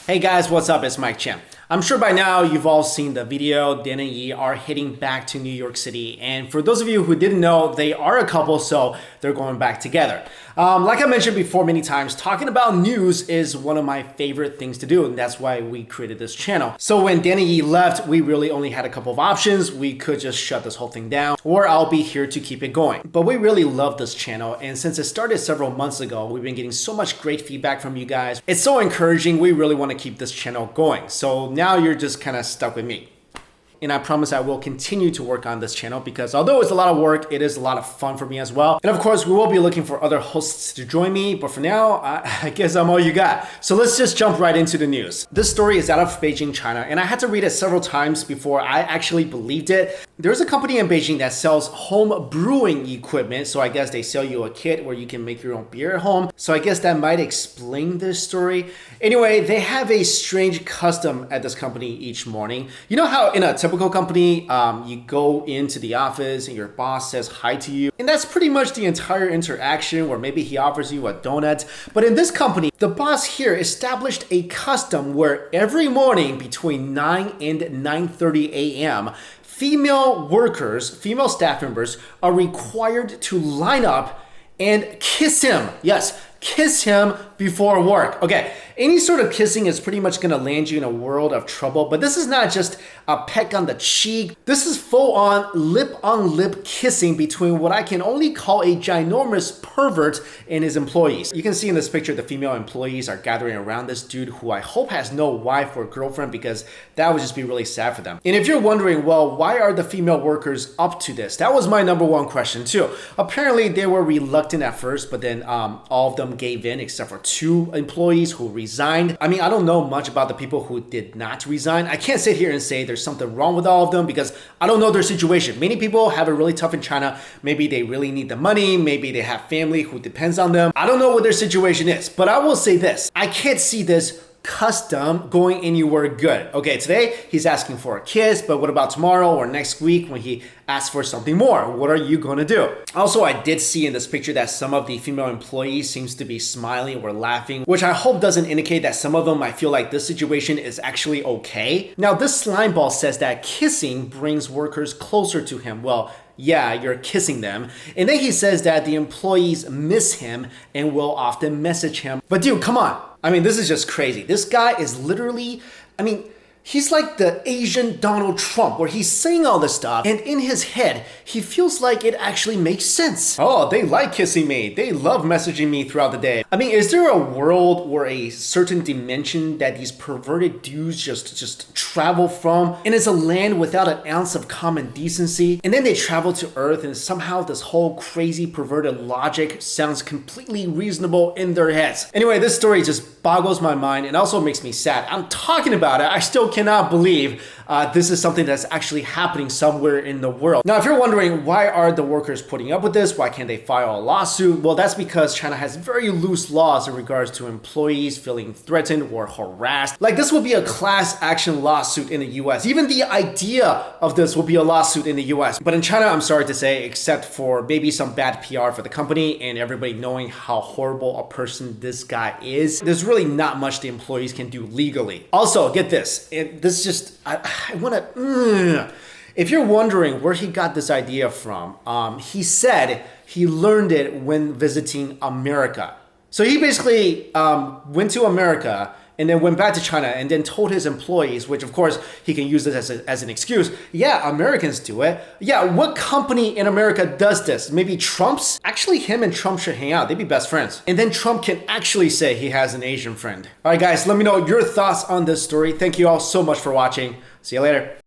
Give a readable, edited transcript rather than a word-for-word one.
Hey guys, what's up? It's Mike Chen. I'm sure by now you've all seen the video. Dan and Yi are heading back to New York City. And for those of you who didn't know, they are a couple, so they're going back together. Like I mentioned before many times, talking about news is one of my favorite things to do, and that's why we created this channel. So when Dan and Yi left, we really only had a couple of options. We could just shut this whole thing down, or I'll be here to keep it going. But we really love this channel, and since it started several months ago, we've been getting so much great feedback from you guys. It's so encouraging. We really want to keep this channel going. So now you're just kind of stuck with me. And I promise I will continue to work on this channel because although it's a lot of work, it is a lot of fun for me as well. And of course, we will be looking for other hosts to join me, but for now, I guess I'm all you got. So let's just jump right into the news. This story is out of Beijing, China, and I had to read it several times before I actually believed it. There's a company in Beijing that sells home brewing equipment, so I guess they sell you a kit where you can make your own beer at home. So I guess that might explain this story. Anyway, they have a strange custom at this company each morning. You know how in a typical company, you go into the office and your boss says hi to you, and that's pretty much the entire interaction, or maybe he offers you a donut. But in this company, the boss here established a custom where every morning between 9 and 9:30 a.m., female workers, female staff members are required to line up and kiss him. Yes, kiss him before work. Okay, any sort of kissing is pretty much gonna land you in a world of trouble, but this is not just a peck on the cheek. This is full-on lip-on-lip kissing between what I can only call a ginormous pervert and his employees. You can see in this picture the female employees are gathering around this dude who I hope has no wife or girlfriend, because that would just be really sad for them. And if you're wondering, well, why are the female workers up to this? That was my number one question too. Apparently they were reluctant at first, but then all of them gave in except for 2 employees who resigned. I mean, I don't know much about the people who did not resign. I can't sit here and say there's something wrong with all of them because I don't know their situation. Many people have it really tough in China. Maybe they really need the money. Maybe they have family who depends on them. I don't know what their situation is, but I will say this. I can't see this custom going anywhere good. Okay, today he's asking for a kiss, but what about tomorrow or next week when he asks for something more? What are you gonna do? Also, I did see in this picture that some of the female employees seems to be smiling or laughing, which I hope doesn't indicate that some of them might feel like this situation is actually okay. Now, this slimeball says that kissing brings workers closer to him. Well, yeah, you're kissing them. And then he says that the employees miss him and will often message him. But dude, come on. I mean, this is just crazy. This guy is literally, I mean, he's like the Asian Donald Trump, where he's saying all this stuff, and in his head, he feels like it actually makes sense. Oh, they like kissing me. They love messaging me throughout the day. I mean, is there a world or a certain dimension that these perverted dudes just travel from, and it's a land without an ounce of common decency? And then they travel to Earth, and somehow this whole crazy perverted logic sounds completely reasonable in their heads. Anyway, this story just boggles my mind and also makes me sad. I'm talking about it. I still cannot believe this is something that's actually happening somewhere in the world. Now, if you're wondering why are the workers putting up with this, why can't they file a lawsuit? Well, that's because China has very loose laws in regards to employees feeling threatened or harassed. Like, this would be a class action lawsuit in the US. Even the idea of this will be a lawsuit in the US. But in China, I'm sorry to say, except for maybe some bad PR for the company and everybody knowing how horrible a person this guy is, there's really not much the employees can do legally. Also, get this. This just, I want to, if you're wondering where he got this idea from, he said he learned it when visiting America. So he basically went to America and then went back to China and then told his employees, which of course he can use this as an excuse. Yeah, Americans do it. Yeah, what company in America does this? Maybe Trump's? Actually, him and Trump should hang out. They'd be best friends. And then Trump can actually say he has an Asian friend. All right, guys, let me know your thoughts on this story. Thank you all so much for watching. See you later.